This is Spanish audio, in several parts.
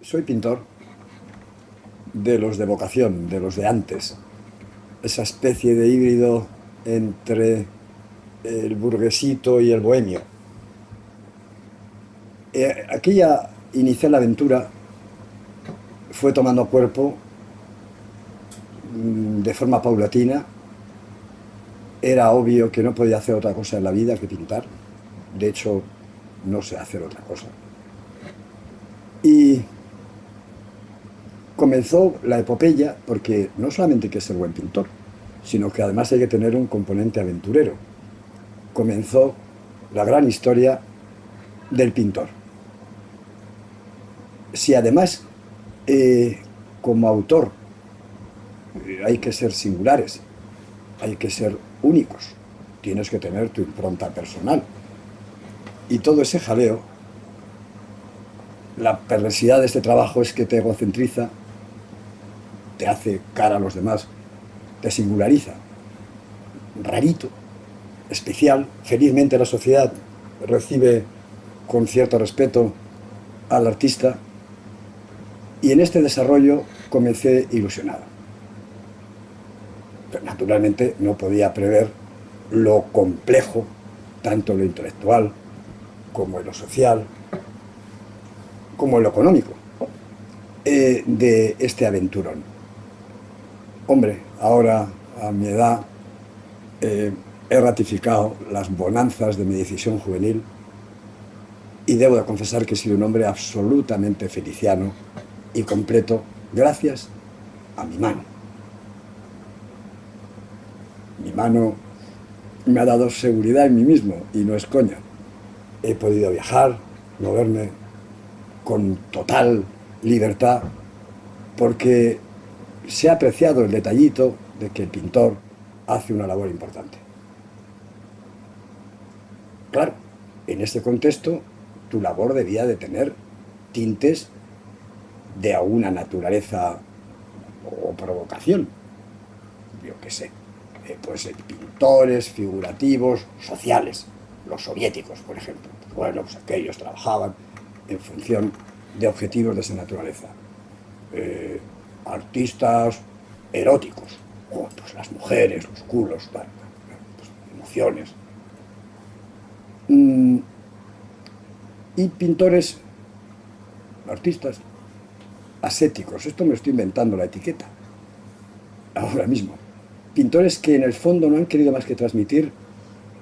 Soy pintor de los de vocación, de los de antes. Esa especie de híbrido entre el burguesito y el bohemio. Aquella inicial aventura fue tomando cuerpo de forma paulatina. Era obvio que no podía hacer otra cosa en la vida que pintar. De hecho, no sé hacer otra cosa. Y comenzó la epopeya porque no solamente hay que ser buen pintor, sino que además hay que tener un componente aventurero. Comenzó la gran historia del pintor. Si además, como autor, hay que ser singulares, hay que ser únicos, tienes que tener tu impronta personal. Y todo ese jaleo, la perversidad de este trabajo es que te egocentriza, te hace cara a los demás, te singulariza. Rarito, especial. Felizmente la sociedad recibe con cierto respeto al artista, y en este desarrollo comencé ilusionado. Pero naturalmente no podía prever lo complejo, tanto en lo intelectual como en lo social, como en lo económico, de este aventurón. Hombre, ahora a mi edad he ratificado las bonanzas de mi decisión juvenil y debo de confesar que he sido un hombre absolutamente feliciano y completo gracias a mi mano. Mi mano me ha dado seguridad en mí mismo y no es coña. He podido viajar, moverme con total libertad porque se ha apreciado el detallito de que el pintor hace una labor importante. Claro, en este contexto tu labor debía de tener tintes de alguna naturaleza o provocación. Yo qué sé, puede ser pintores, figurativos, sociales, los soviéticos, por ejemplo. Bueno, pues aquellos trabajaban en función de objetivos de esa naturaleza. Artistas eróticos, pues las mujeres, los culos, pues, emociones. Y pintores, artistas ascéticos, esto me estoy inventando la etiqueta, ahora mismo. Pintores que en el fondo no han querido más que transmitir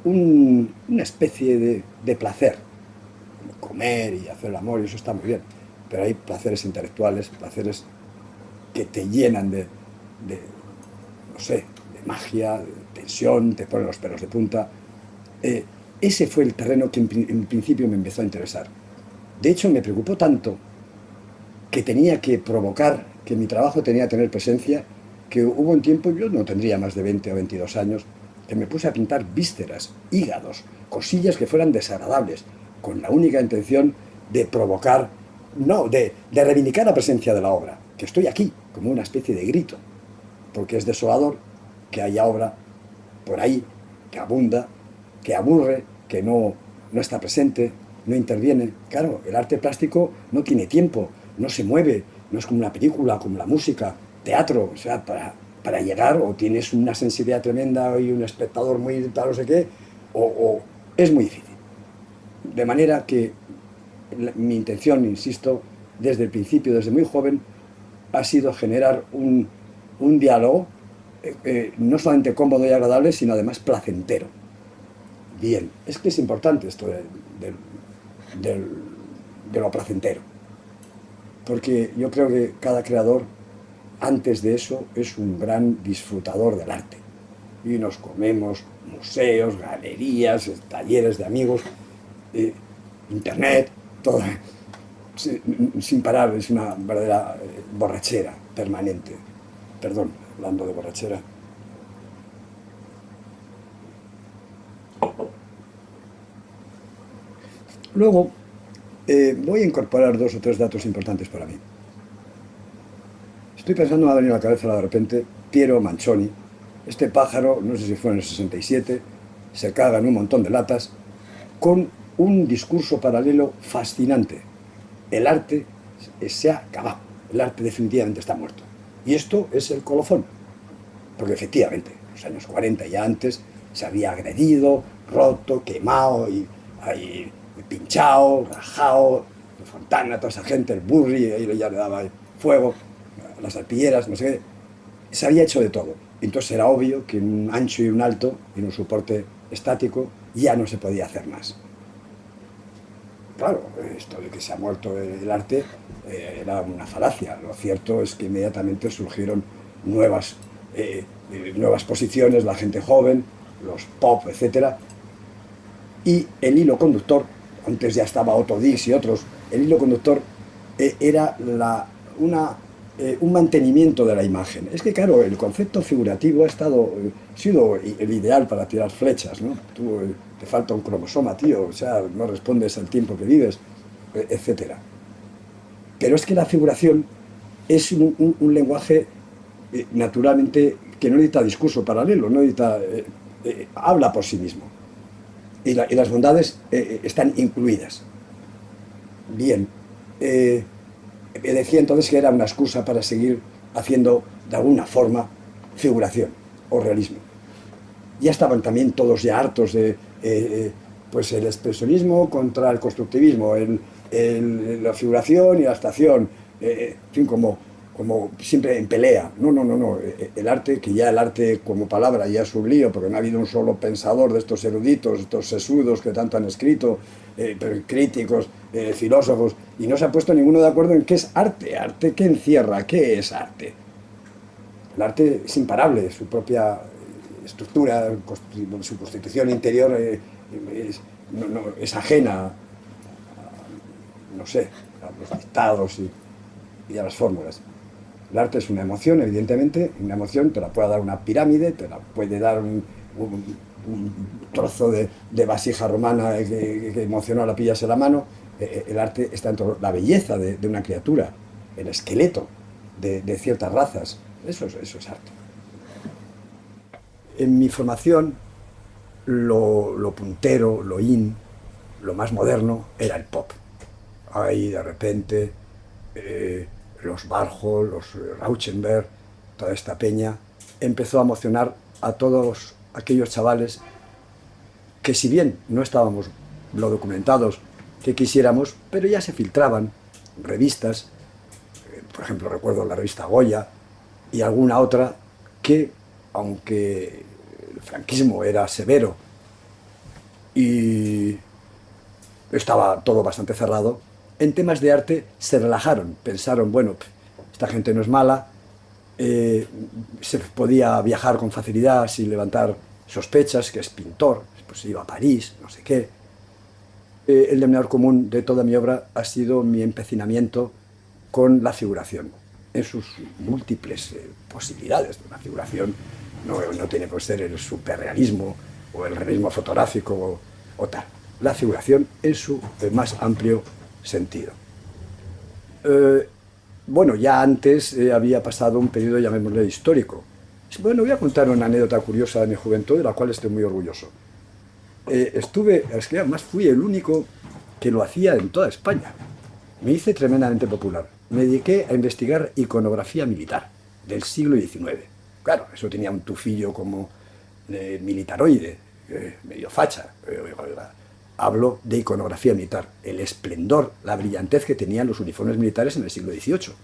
una especie de placer, como comer y hacer el amor, y eso está muy bien, pero hay placeres intelectuales, placeres que te llenan no sé, de magia, de tensión, te ponen los pelos de punta. Ese fue el terreno que en principio me empezó a interesar. De hecho, me preocupó tanto que tenía que provocar, que mi trabajo tenía que tener presencia, que hubo un tiempo, yo no tendría más de 20 o 22 años, que me puse a pintar vísceras, hígados, cosillas que fueran desagradables, con la única intención de provocar, no, de reivindicar la presencia de la obra, que estoy aquí, como una especie de grito, porque es desolador que haya obra por ahí, que abunda, que aburre, que no está presente, no interviene. Claro, el arte plástico no tiene tiempo, no se mueve, no es como una película, como la música, teatro. O sea, para llegar o tienes una sensibilidad tremenda y un espectador muy tal, no sé qué, o es muy difícil. De manera que mi intención, insisto, desde el principio, desde muy joven, ha sido generar un diálogo no solamente cómodo y agradable, sino además placentero. Bien, es que es importante esto de lo placentero, porque yo creo que cada creador, antes de eso, es un gran disfrutador del arte. Y nos comemos museos, galerías, talleres de amigos, internet, todo, sin parar. Es una verdadera borrachera permanente. Perdón, hablando de borrachera. Luego, voy a incorporar 2 o 3 datos importantes para mí. Estoy pensando, me ha venido a la cabeza de repente, Piero Manchoni. Este pájaro, no sé si fue en el 67, se caga en un montón de latas, con un discurso paralelo fascinante. El arte se ha acabado. El arte definitivamente está muerto. Y esto es el colofón. Porque efectivamente, en los años 40 y antes, se había agredido, roto, quemado, y pinchado, rajado, Fontana, toda esa gente, el Burri, ahí ya le daba fuego, las arpilleras, no sé qué. Se había hecho de todo. Entonces era obvio que en un ancho y un alto, en un soporte estático, ya no se podía hacer más. Claro, esto de que se ha muerto el arte era una falacia. Lo cierto es que inmediatamente surgieron nuevas, nuevas posiciones, la gente joven, los pop, etcétera. Y el hilo conductor, antes ya estaba Otto Dix y otros, el hilo conductor era un mantenimiento de la imagen. Es que claro, el concepto figurativo ha sido el ideal para tirar flechas, ¿no? Tú, te falta un cromosoma, tío, o sea, no respondes al tiempo que vives, etcétera. Pero es que la figuración es un lenguaje naturalmente que no necesita discurso paralelo, no necesita, habla por sí mismo. Y las bondades están incluidas. Bien, decía entonces que era una excusa para seguir haciendo de alguna forma figuración o realismo. Ya estaban también todos ya hartos de pues el expresionismo contra el constructivismo, la figuración y la abstracción, en fin, como siempre en pelea. No. El arte, que ya el arte como palabra ya es un lío, porque no ha habido un solo pensador de estos eruditos, estos sesudos que tanto han escrito, críticos, filósofos, y no se ha puesto ninguno de acuerdo en qué es arte. ¿Arte qué encierra? ¿Qué es arte? El arte es imparable, su propia estructura, su constitución interior es ajena a, no sé, a los dictados y a las fórmulas. El arte es una emoción, evidentemente, una emoción te la puede dar una pirámide, te la puede dar un trozo de vasija romana que emocionó, la pillas en la mano. El arte está en todo, la belleza de una criatura, el esqueleto de ciertas razas, eso es arte. En mi formación, lo puntero, lo lo más moderno era el pop. Ahí de repente los Warhol, los Rauschenberg, toda esta peña, empezó a emocionar a todos aquellos chavales que, si bien no estábamos lo documentados que quisiéramos, pero ya se filtraban revistas, por ejemplo recuerdo la revista Goya y alguna otra que, aunque el franquismo era severo y estaba todo bastante cerrado, en temas de arte se relajaron, pensaron, bueno, esta gente no es mala, se podía viajar con facilidad sin levantar sospechas, que es pintor, pues iba a París, no sé qué. El denominador común de toda mi obra ha sido mi empecinamiento con la figuración, en sus múltiples posibilidades. Una figuración no tiene por ser el superrealismo o el realismo fotográfico o tal. La figuración en su más amplio sentido. Bueno, ya antes había pasado un periodo, llamémosle, histórico. Bueno, voy a contar una anécdota curiosa de mi juventud, de la cual estoy muy orgulloso. Es que además fui el único que lo hacía en toda España. Me hice tremendamente popular. Me dediqué a investigar iconografía militar del siglo XIX. Claro, eso tenía un tufillo como militaroide, medio facha. Hablo de iconografía militar, el esplendor, la brillantez que tenían los uniformes militares en el siglo XVIII.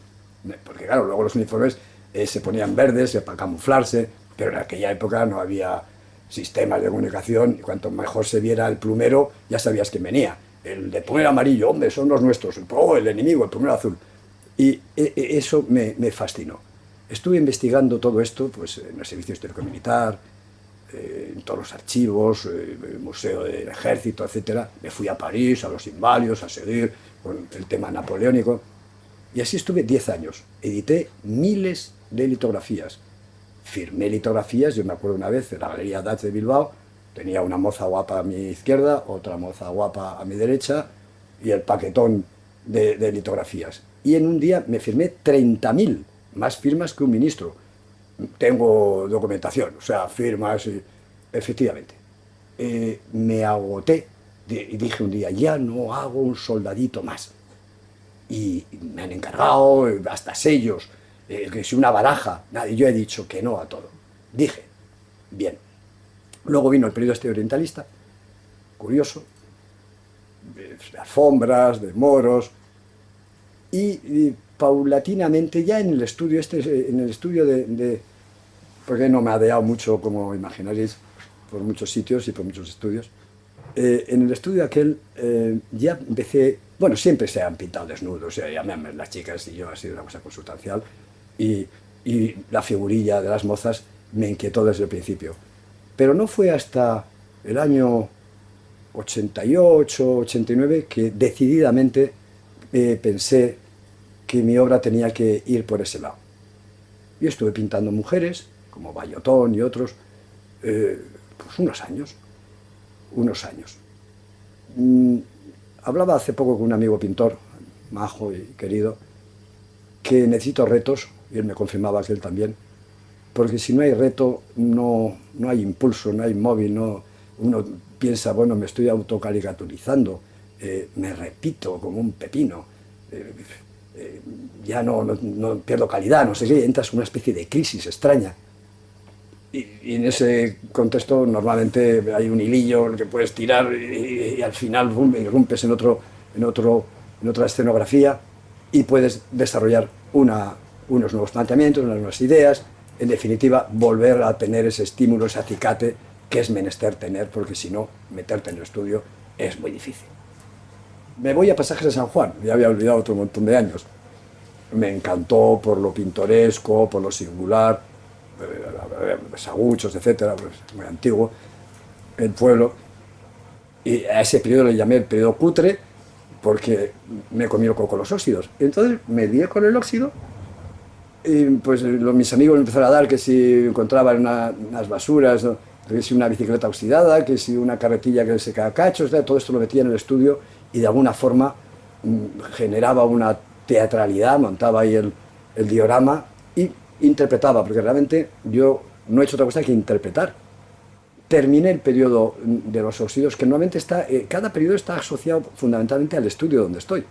Porque claro, luego los uniformes se ponían verdes para camuflarse, pero en aquella época no había sistemas de comunicación, y cuanto mejor se viera el plumero, ya sabías quién venía. El de plumero amarillo, hombre, son los nuestros, el enemigo, el plumero azul. Y eso me fascinó. Estuve investigando todo esto pues, en el Servicio Histórico Militar, en todos los archivos, el Museo del Ejército, etc. Me fui a París, a los Inválidos, a seguir con el tema napoleónico. Y así estuve 10 años. Edité miles de litografías. Firmé litografías, yo me acuerdo una vez, en la Galería Dutch de Bilbao, tenía una moza guapa a mi izquierda, otra moza guapa a mi derecha, y el paquetón de litografías. Y en un día me firmé 30.000, más firmas que un ministro. Tengo documentación, o sea, firmas, efectivamente. Me agoté y dije un día, ya no hago un soldadito más. y me han encargado hasta sellos, que si una baraja, nada, y yo he dicho que no a todo. Dije, bien. Luego vino el periodo este orientalista, curioso, de alfombras, de moros, y paulatinamente ya en el estudio porque no me ha dejado mucho, como imaginaréis, por muchos sitios y por muchos estudios. En el estudio aquel ya empecé, bueno, siempre se han pintado desnudos, ya las chicas y yo, ha sido una cosa consustancial, y la figurilla de las mozas me inquietó desde el principio. Pero no fue hasta el año 88, 89 que decididamente pensé que mi obra tenía que ir por ese lado. Y estuve pintando mujeres, como Bayotón y otros, pues unos años. Hablaba hace poco con un amigo pintor, majo y querido, que necesito retos, y él me confirmaba que él también, porque si no hay reto, no hay impulso, no hay móvil, uno piensa, bueno, me estoy autocaricaturizando, me repito como un pepino, ya no pierdo calidad, no sé qué, entras en una especie de crisis extraña. Y en ese contexto normalmente hay un hilillo que puedes tirar y al final irrumpes en otra escenografía y puedes desarrollar unos nuevos planteamientos, unas nuevas ideas, en definitiva volver a tener ese estímulo, ese acicate que es menester tener, porque si no, meterte en el estudio es muy difícil. Me voy a Pasajes de San Juan, ya había olvidado otro montón de años. Me encantó por lo pintoresco, por lo singular, saguchos, etcétera, pues, muy antiguo, el pueblo. Y a ese periodo le llamé el periodo cutre, porque me comí el coco con los óxidos. Entonces me lié con el óxido, y pues mis amigos me empezaron a dar que si encontraban unas basuras, ¿no? Que si una bicicleta oxidada, que si una carretilla que se cae a cachos, todo esto lo metía en el estudio y de alguna forma generaba una teatralidad, montaba ahí el diorama y interpretaba, porque realmente yo no he hecho otra cosa que interpretar. Terminé el periodo de los óxidos, que normalmente cada periodo está asociado fundamentalmente al estudio donde estoy,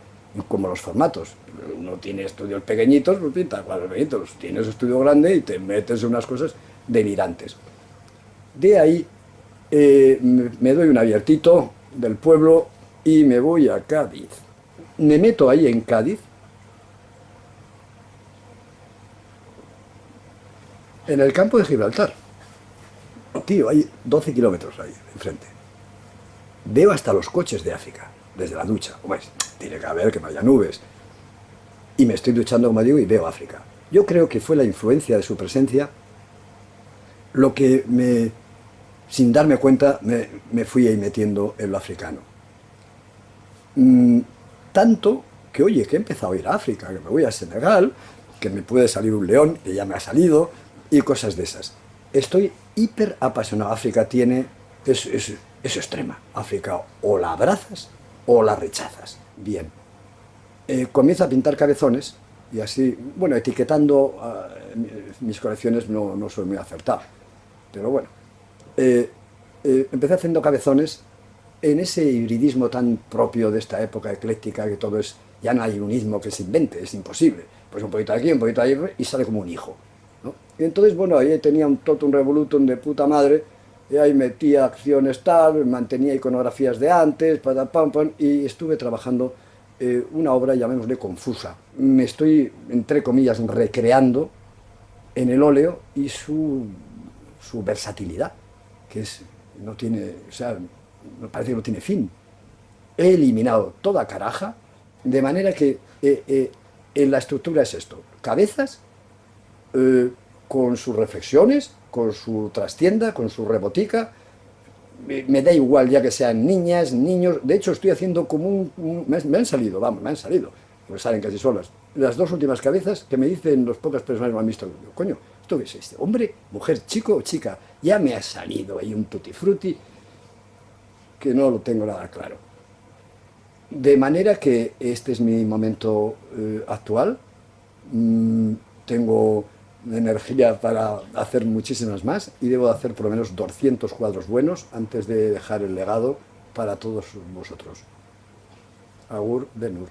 como los formatos. Uno tiene estudios pequeñitos, pues pinta cuadros pequeñitos, tienes estudio grande y te metes en unas cosas delirantes. De ahí me doy un abiertito del pueblo y me voy a Cádiz. Me meto ahí en Cádiz, en el campo de Gibraltar. Tío, hay 12 kilómetros ahí enfrente. Veo hasta los coches de África, desde la ducha. Hombre, tiene que haber que no haya nubes. Y me estoy duchando, como digo, y veo África. Yo creo que fue la influencia de su presencia lo que sin darme cuenta, me fui ahí metiendo en lo africano. Tanto que, oye, que he empezado a ir a África, que me voy a Senegal, que me puede salir un león, que ya me ha salido, y cosas de esas. Estoy hiper apasionado. África es extrema. África o la abrazas o la rechazas. Bien. Comienzo a pintar cabezones y así, bueno, etiquetando mis colecciones no soy muy acertado. Pero bueno, empecé haciendo cabezones en ese hibridismo tan propio de esta época ecléctica, que todo ya no hay unismo que se invente, es imposible. Pues un poquito aquí, un poquito allí, y sale como un hijo, ¿no? Y entonces, bueno, ahí tenía un totum revolutum de puta madre, y ahí metía acciones tal, mantenía iconografías de antes, pam, pam, y estuve trabajando una obra, llamémosle confusa. Me estoy, entre comillas, recreando en el óleo y su versatilidad, que no tiene, o sea, parece que no tiene fin. He eliminado toda caraja, de manera que en la estructura es esto: cabezas con sus reflexiones, con su trastienda, con su rebotica. Me da igual ya que sean niñas, niños. De hecho, estoy haciendo como me han salido, porque salen casi solas. Las dos últimas cabezas que me dicen las pocas personas que me han visto. Coño, ¿esto qué es este? ¿Hombre, mujer, chico o chica? Ya me ha salido ahí un tutti frutti que no lo tengo nada claro. De manera que este es mi momento actual. Tengo energía para hacer muchísimas más y debo hacer por lo menos 200 cuadros buenos antes de dejar el legado para todos vosotros. Agur Ben Nur.